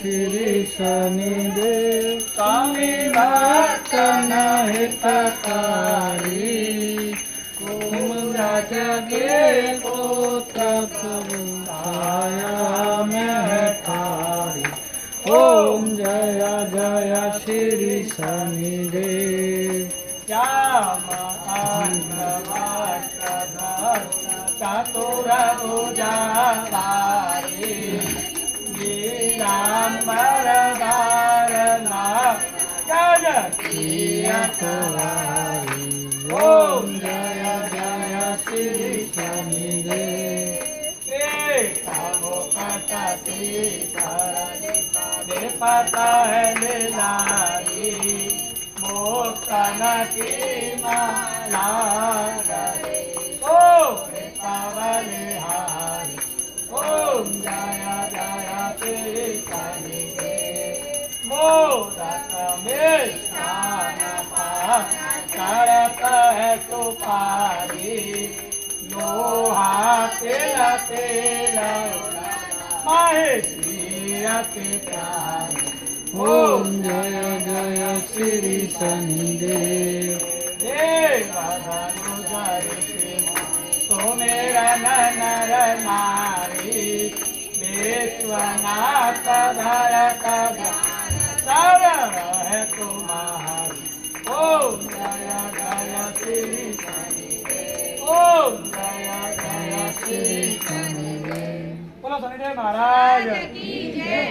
श्री शनिदेव स्वामी भक्तन हितकारी जगे पुत्र प्रभु छाया में ठारी। ओम जय जय श्री शनिदेव चतुर्भुजाधारी वीरांबर धारणा जगतीयसवारी। ओम जय जय श्री शनिदेव पता है लारी मोक्तन की माला करे ओ बलिहारी। ओम जय जय श्री शनिदेव मोदक में स्नान करत है सुपारी लोहा तिल तिल महेशी प्यारी। ओम जय जय श्री शनिदेव सुमिरन नर नारी विश्वनाथ धर कद सर्व है तुम्हारी। ओम जय जय श्री शनिदेव। ओम जय जय श्री शनिदेव। बोलो शनिदेव महाराज की जय।